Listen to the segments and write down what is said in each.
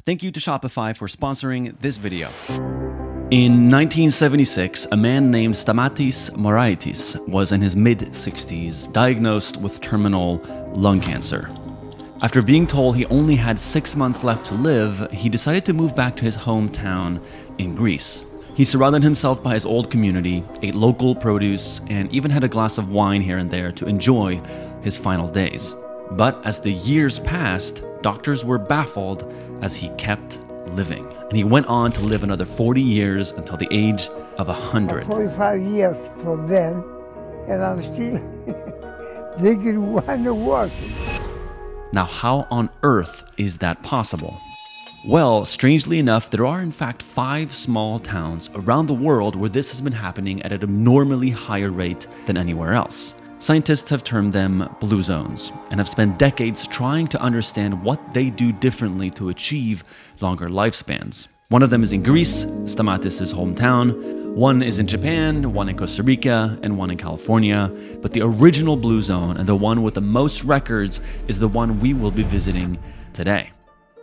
Thank you to Shopify for sponsoring this video. In 1976, a man named Stamatis Moraitis was in his mid-60s, diagnosed with terminal lung cancer. After being told he only had 6 months left to live, he decided to move back to his hometown in Greece. He surrounded himself by his old community, ate local produce, and even had a glass of wine here and there to enjoy his final days. But as the years passed, doctors were baffled as he kept living. And he went on to live another 40 years until the age of 100. 45 years from then, and I'm still thinking when working. Now, how on earth is that possible? Well, strangely enough, there are in fact 5 small towns around the world where this has been happening at an abnormally higher rate than anywhere else. Scientists have termed them blue zones and have spent decades trying to understand what they do differently to achieve longer lifespans. One of them is in Greece, Stamatis' hometown. One is in Japan, one in Costa Rica, and one in California. But the original blue zone and the one with the most records is the one we will be visiting today.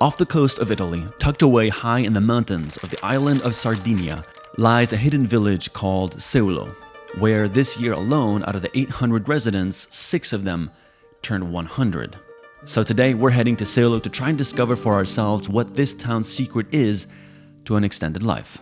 Off the coast of Italy, tucked away high in the mountains of the island of Sardinia, lies a hidden village called Seulo, where this year alone, out of the 800 residents, 6 of them turned 100. So today we're heading to Seulo to try and discover for ourselves what this town's secret is to an extended life.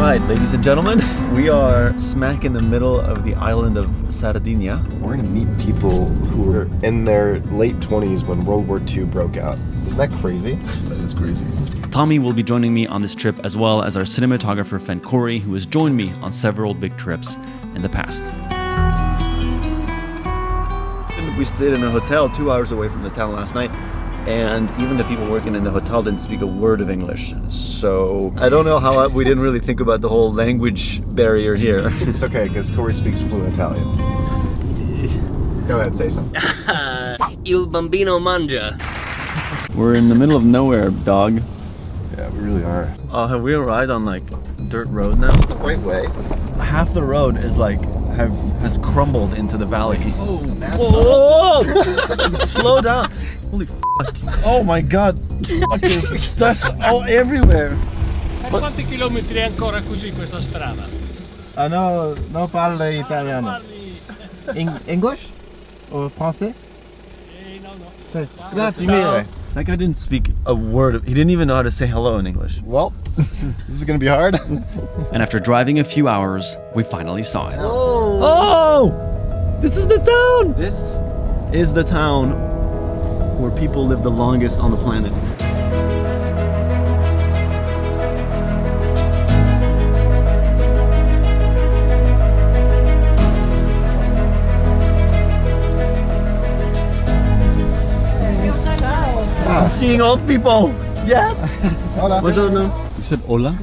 Alright, ladies and gentlemen, we are smack in the middle of the island of Sardinia. We're gonna meet people who were in their late 20s when World War II broke out. Isn't that crazy? That is crazy. Tommy will be joining me on this trip, as well as our cinematographer Fen Corey, who has joined me on several big trips in the past. We stayed in a hotel 2 hours away from the town last night, and even the people working in the hotel didn't speak a word of English. So I don't know how we didn't really think about the whole language barrier here. It's okay, because Corey speaks fluent Italian. Go ahead, say something. Il bambino mangia. We're in the middle of nowhere, dog. Yeah, we really are. Have we arrived on like dirt road now? It's the right way. Half the road is like has crumbled into the valley. Oh, whoa! Slow down! Holy fuck! Oh my god! Fucking dust all everywhere. Quanti chilometri è ancora così questa strada? No, no parlo italiano. English or français? No. Grazie mille. That guy didn't speak a word. He didn't even know how to say hello in English. Well, this is gonna be hard. And after driving a few hours, we finally saw it. Oh! This is the town! This is the town where people live the longest on the planet. I'm seeing old people! Yes! Hola. Buongiorno. You said hola?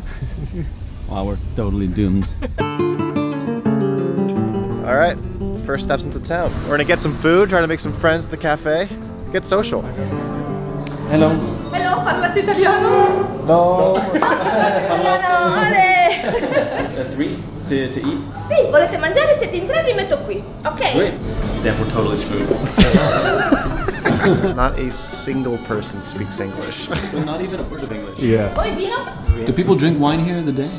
Wow, we're totally doomed. Alright, first steps into town. We're gonna get some food, try to make some friends at the cafe, get social. Hello. Hello, parlate italiano? No! Italiano, ole! 3 to eat? Sì, volete mangiare? Siete in 3, vi metto qui, ok? Great. Then we're totally screwed. Not a single person speaks English. Not even a word of English. Yeah. Poi vino? Do people drink wine here in the day?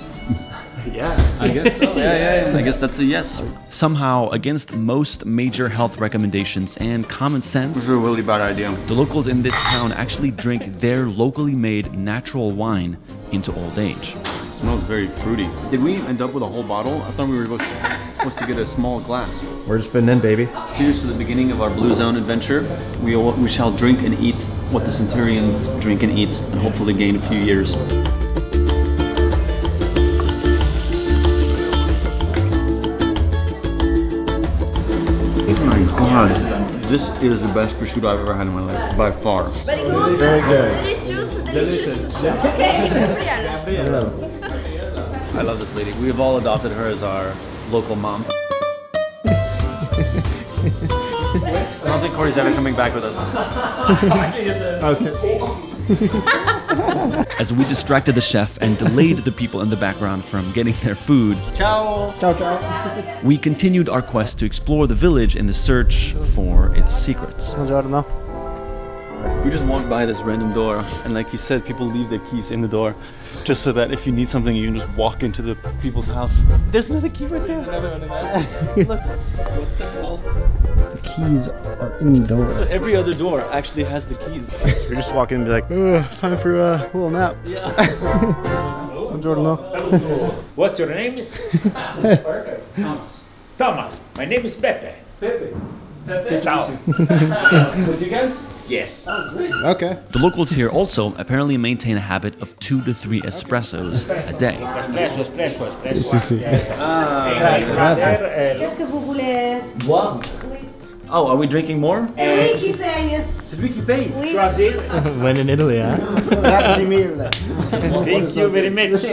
Yeah. I guess so. Yeah. I guess that's a yes. Somehow, against most major health recommendations and common sense, This is a really bad idea. the locals in this town actually drink their locally made natural wine into old age. It smells very fruity. Did we end up with a whole bottle? I thought we were supposed to get a small glass. We're just fitting in, baby. Cheers to the beginning of our Blue Zone adventure. We shall drink and eat what the centenarians drink and eat, and hopefully gain a few years. Oh my god. This is the best prosciutto I've ever had in my life, by far. Very good. Very good. Delicious. Okay, Gabriele. I love this lady. We have all adopted her as our local mom. I don't think Corey's ever coming back with us. Okay. As we distracted the chef and delayed the people in the background from getting their food, Ciao. Ciao, ciao. we continued our quest to explore the village in the search for its secrets. Buongiorno. We just walked by this random door, and like he said, people leave their keys in the door just so that if you need something, you can just walk into the people's house. There's another key right there. Another one in there. Look. What the hell? The keys are in the door. So every other door actually has the keys. You're just walking and be like, oh, time for a little nap. Yeah. What's your name? Perfect. Thomas. Thomas. My name is Pepe. Pepe. Ciao. With you guys? Yes. Okay. The locals here also apparently maintain a habit of 2 to 3 espressos a day. Espresso. Qu'est-ce que vous voulez? Wow. Oh, are we drinking more? C'est lui qui paye. C'est lui qui paye. Oui. Choisir. When in Italy, huh? Grazie mille. Thank you very much.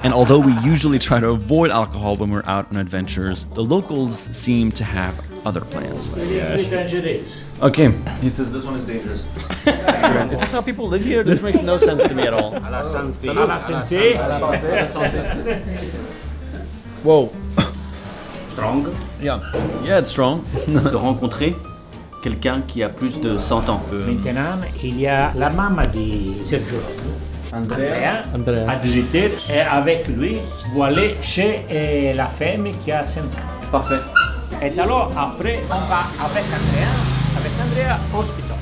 And although we usually try to avoid alcohol when we're out on adventures, the locals seem to have other plans. Okay, he says this one is dangerous. Is this how people live here? This makes no sense to me at all. À la santé. Whoa. Strong. Yeah, it's strong. De rencontrer quelqu'un qui a plus de 100 ans. Maintenant, il y a la maman de Sergio. Andrea. À 18h. Et avec lui, vous allez chez la femme qui a 5 ans. Parfait. Et alors, après, on va avec Andrea, hospital.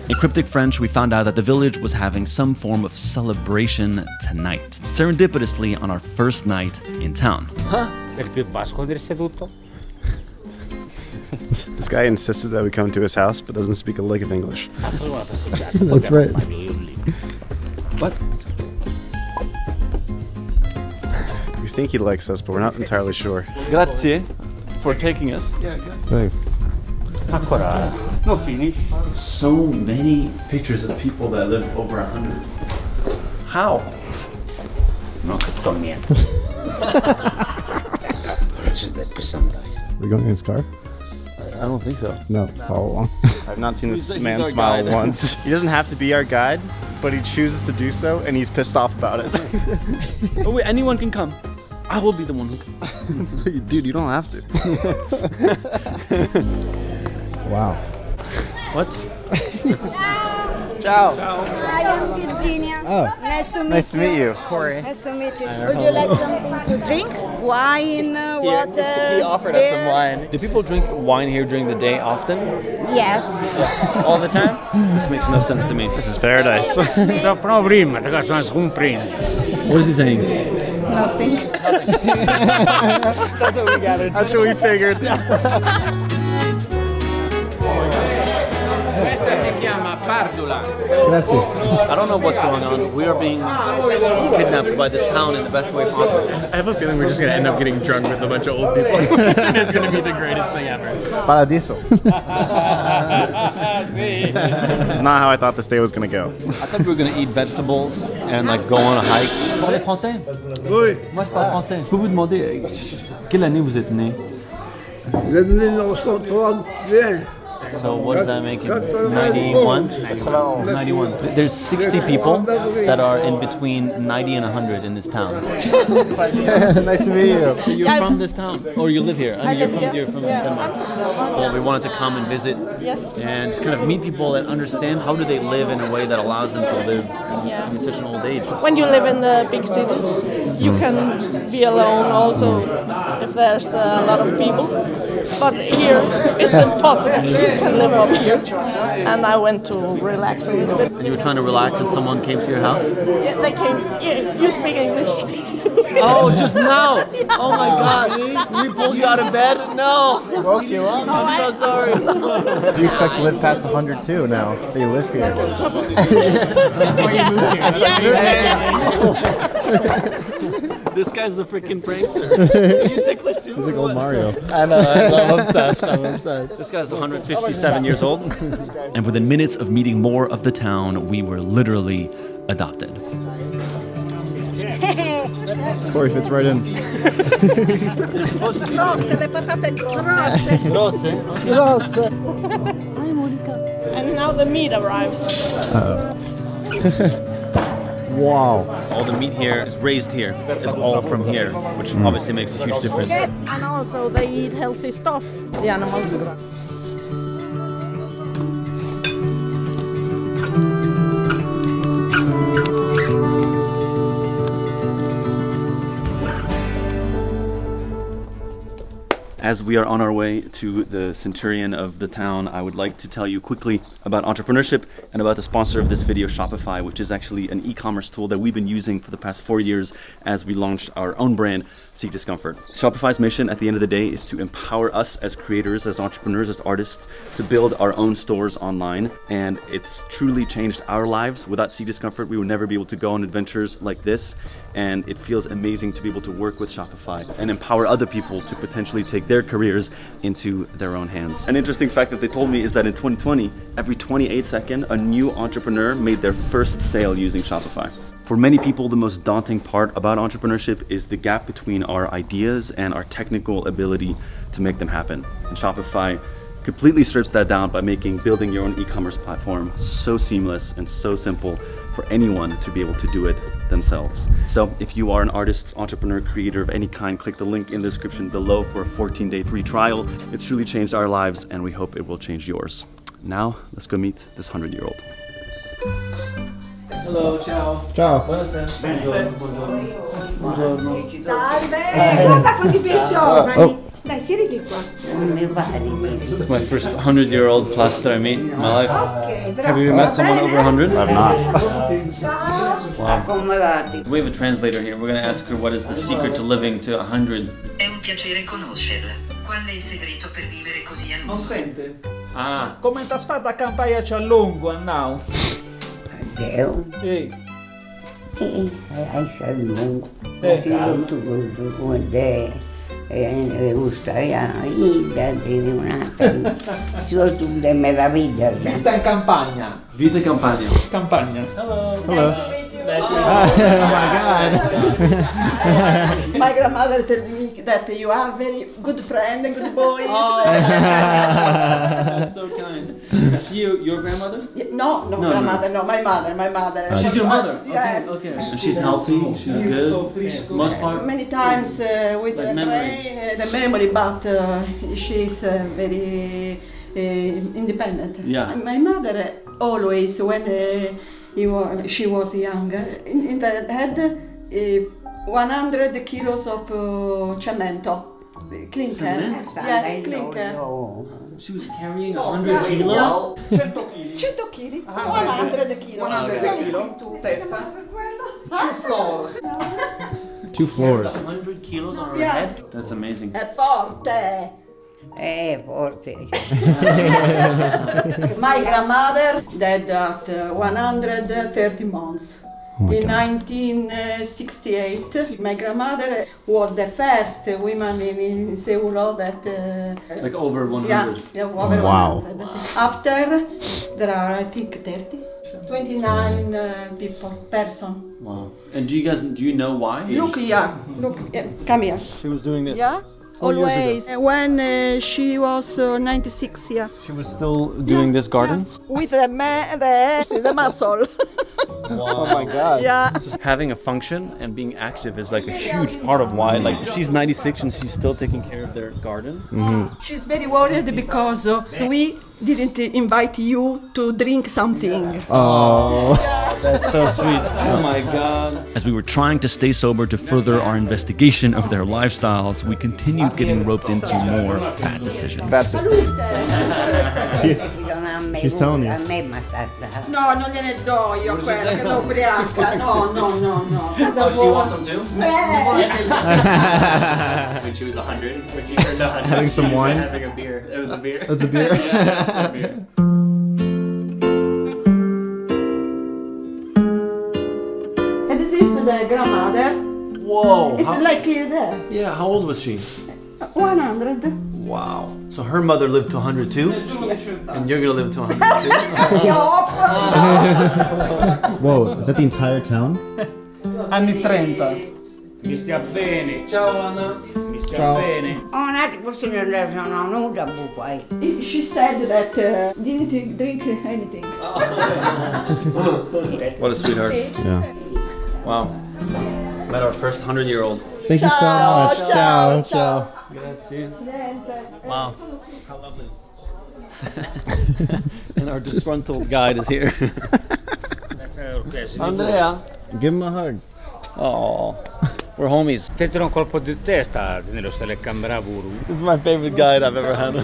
In cryptic French, we found out that the village was having some form of celebration tonight, serendipitously on our first night in town. Per più basco del seduto. This guy insisted that we come to his house, but doesn't speak a lick of English. That's right. What? We think he likes us, but we're not entirely sure. Grazie for taking us. Hey. Ancora. No finish. So many pictures of people that live over 100. How? No capito niente. We're going in his car? I don't think so. No, follow along. I've not seen this He's man our smile guide. once. He doesn't have to be our guide, but he chooses to do so, and he's pissed off about it. Oh wait, anyone can come. I will be the one who comes. Dude, you don't have to. Wow. What? Ciao. I am Virginia. Oh. Nice to meet you. Nice to meet you. Corey. Nice to meet you. Would you like something to drink? Wine, water? He offered us some beer? wine. Do people drink wine here during the day often? Yes. All the time? This makes no sense to me. This is paradise. No problem, ragazzi, non scumprin. What is he saying? Nothing. That's what we gathered. That's what we figured. Questa si chiama Pardula. Grazie. I don't know what's going on. We are being kidnapped by this town in the best way possible. I have a feeling we're just gonna end up getting drunk with a bunch of old people. And it's gonna be the greatest thing ever. Paradiso. This is not how I thought this day was gonna go. I thought we were gonna eat vegetables and like go on a hike. Vous parlez français? Oui. Moi je parle français. Je peux vous demander quelle année vous êtes né? Le 1931. So what does that make it? 91? 91. There's 60 people that are in between 90 and 100 in this town. Nice to meet you. So you're from this town? Or you live here? I live here. You're from Yeah. Denmark. Well, we wanted to come and visit Yes. and just kind of meet people and understand how do they live in a way that allows them to live in such an old age. When you live in the big cities, you can be alone also if there's a lot of people. But here, it's impossible. You can live up here. And I went to relax a little bit. And you were trying to relax and someone came to your house? Yeah, they came. Yeah, you speak English. Oh, just now! Oh my god! We pulled you out of bed? No! Woke you up. I'm so sorry. Do you expect to live past 100 too now? They live here. That's why you moved here. This guy's a freaking prankster. You ticklish too? He's like old Mario. I know, I'm obsessed. I'm obsessed. This guy's 157 years old. And within minutes of meeting more of the town, we were literally adopted. Corey fits right in. Grosse, le patate grosse. Grosse. Grosse. And now the meat arrives. Wow. All the meat here is raised here. It's all from here, which obviously makes a huge difference. And also they eat healthy stuff, the animals. As we are on our way to the centurion of the town, I would like to tell you quickly about entrepreneurship and about the sponsor of this video, Shopify, which is actually an e-commerce tool that we've been using for the past 4 years as we launched our own brand, Seek Discomfort. Shopify's mission at the end of the day is to empower us as creators, as entrepreneurs, as artists, to build our own stores online. And it's truly changed our lives. Without Seek Discomfort, we would never be able to go on adventures like this. And it feels amazing to be able to work with Shopify and empower other people to potentially take their careers into their own hands. An interesting fact that they told me is that in 2020, every 28 seconds, a new entrepreneur made their first sale using Shopify. For many people, the most daunting part about entrepreneurship is the gap between our ideas and our technical ability to make them happen. And Shopify completely strips that down by making building your own e-commerce platform so seamless and so simple for anyone to be able to do it themselves. So if you are an artist, entrepreneur, creator of any kind, click the link in the description below for a 14-day free trial. It's truly changed our lives and we hope it will change yours. Now, let's go meet this 100-year-old. Hello, ciao. Ciao. Buonasera. Buongiorno. Buongiorno. Salve, guarda quanti bei giovani. Dai, siediti qua. This is my first 100-year-old plus that I meet in my life. Have you ever met someone over 100? I've not. Wow. We have a translator here. We're going to ask her what is the secret to living to 100. È un piacere conoscerla. Qual è il segreto per vivere così a lungo? Non sente? Ah. Come ti fate a campare a lungo, now? Deo? Sì. Hai lungo. Tu come te. Le gusta ya ida de una sono tutte meraviglie. Vita in campagna. Vita in campagna. Campagna. Hello. Hello. Oh my God. My grandmother told me that you are very good friend and good boys. Oh, that's so kind. Is she your grandmother? No, grandmother, no, my mother. She's your mother? Yes. Okay. And she's healthy, she's good, most part? Many times with the brain, the memory, but she's very independent. Yeah. My mother always, when she was young, in the head 100 kilos of cemento. Clinker. Cement? Yeah, clinker. She was carrying 100 kilos? 100 kg. 100 kg. 100 kg. Testa. 2 floors. 2 floors. 100 kilos on her head? That's amazing. È forte. Forte. My grandmother died at 130 months. In 1968, my grandmother was the first woman in Seulo that... like over 100? Yeah, over 100. After, there are, I think, 29 person. Wow. And do you know why? Look here, come here. She was doing this. Yeah? 4 years Always. ago. When she was 96, yeah. She was still doing this garden? With the muscle. Oh my God. Yeah. Having a function and being active is like a huge part of why, like, she's 96 and she's still taking care of their garden. She's very worried because we didn't invite you to drink something. Oh. That's so sweet. Oh my God. As we were trying to stay sober to further our investigation of their lifestyles, we continued getting roped into more bad decisions. She's telling you. No, non gliene do io quella che l'ho ubriaca. No. Oh, she wants some too? Yeah. When she was 100, when she turned 100, Having some she was wine? having a beer. It was a beer. It was a beer? Yeah, it was a beer. And this is the grandmother. Whoa. It's like there. Yeah, how old was she? 100. Wow. So her mother lived to 100 too? And you're gonna live to 100 too? Whoa, is that the entire town? Anni 30. Mi stia bene. Ciao Anna. Mi stia bene. She said that didn't drink anything. What a sweetheart. Yeah. Wow. Met our first 100-year-old. Thank you so much. Ciao. Ciao. Grazie. Niente. Wow. How lovely. And our disgruntled guide is here. Okay, Andrea. Give him a hug. Oh. We're homies. Te un colpo di testa nello telecamera. This is my favorite guide I've ever had.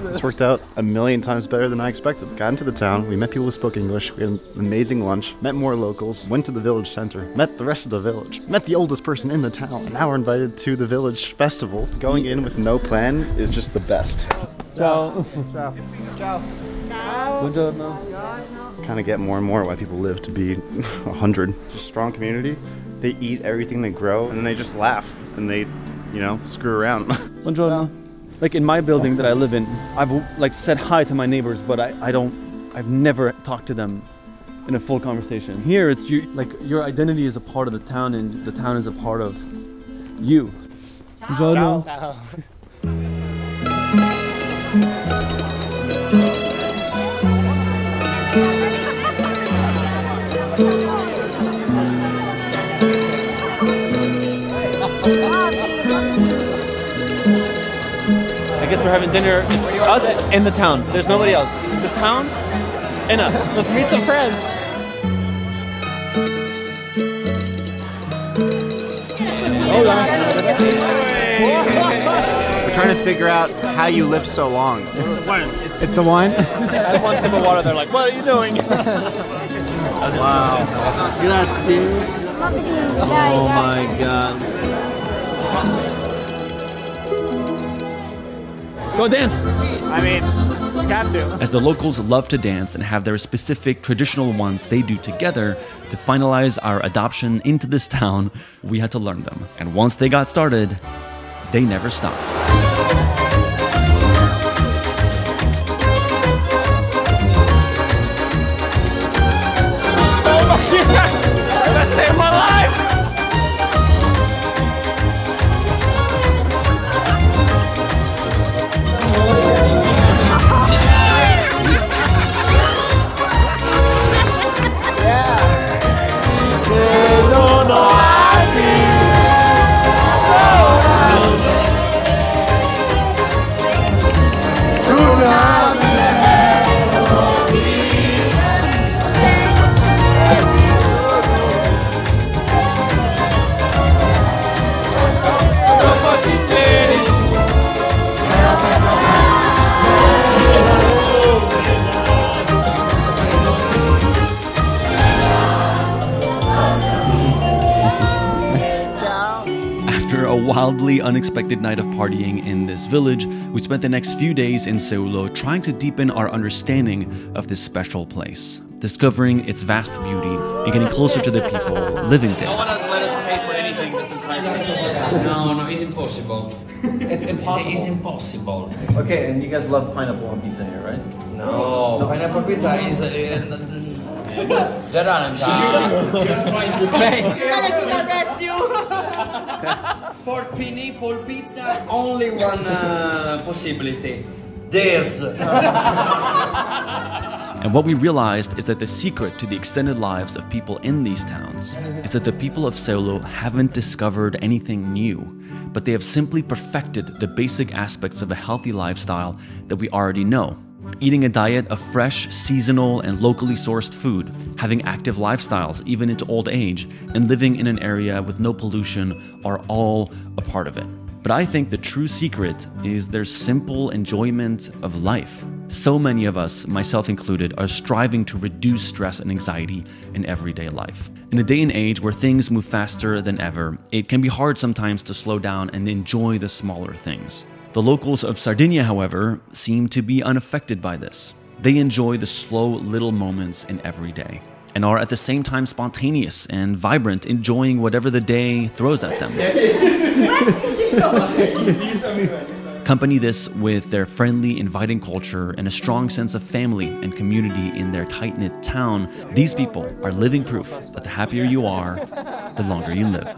This worked out a million times better than I expected. Got into the town, we met people who spoke English, we had an amazing lunch, met more locals, went to the village center, met the rest of the village, met the oldest person in the town, and now we're invited to the village festival. Going in with no plan is just the best. Ciao. Ciao. Ciao. Buongiorno. Kind of get more and more why people live to be 100. Just strong community. They eat everything they grow, and then they just laugh, and they, you know, screw around. Buongiorno. Like in my building that I live in, I've like said hi to my neighbors, but I've never talked to them in a full conversation. Here, it's like your identity is a part of the town, and the town is a part of you. Buongiorno. I guess we're having dinner. It's us and the town. There's nobody else. It's the town and us. Let's meet some friends. Hola. We're trying to figure out how you live so long. It's the wine? I want some water. They're like, what are you doing? Wow. Grazie. Oh my God. Go dance! I mean, you have to. As the locals love to dance and have their specific traditional ones they do together to finalize our adoption into this town, we had to learn them. And once they got started, they never stopped. Best day of my life! Wildly unexpected night of partying in this village, we spent the next few days in Seulo trying to deepen our understanding of this special place, discovering its vast beauty and getting closer to the people living there. No one has let us pay for anything this entire time. No, it's impossible. It's impossible. It's impossible. Okay, and you guys love pineapple on pizza here, right? No, pineapple pizza is... For pineapple pizza, only one possibility. This. And what we realized is that the secret to the extended lives of people in these towns is that the people of Seulo haven't discovered anything new, but they have simply perfected the basic aspects of a healthy lifestyle that we already know. Eating a diet of fresh, seasonal, and locally sourced food, having active lifestyles even into old age, and living in an area with no pollution are all a part of it. But I think the true secret is their simple enjoyment of life. So many of us, myself included, are striving to reduce stress and anxiety in everyday life. In a day and age where things move faster than ever, it can be hard sometimes to slow down and enjoy the smaller things. The locals of Sardinia, however, seem to be unaffected by this. They enjoy the slow little moments in every day and are at the same time spontaneous and vibrant, enjoying whatever the day throws at them. Accompany this with their friendly, inviting culture and a strong sense of family and community in their tight-knit town. These people are living proof that the happier you are, the longer you live.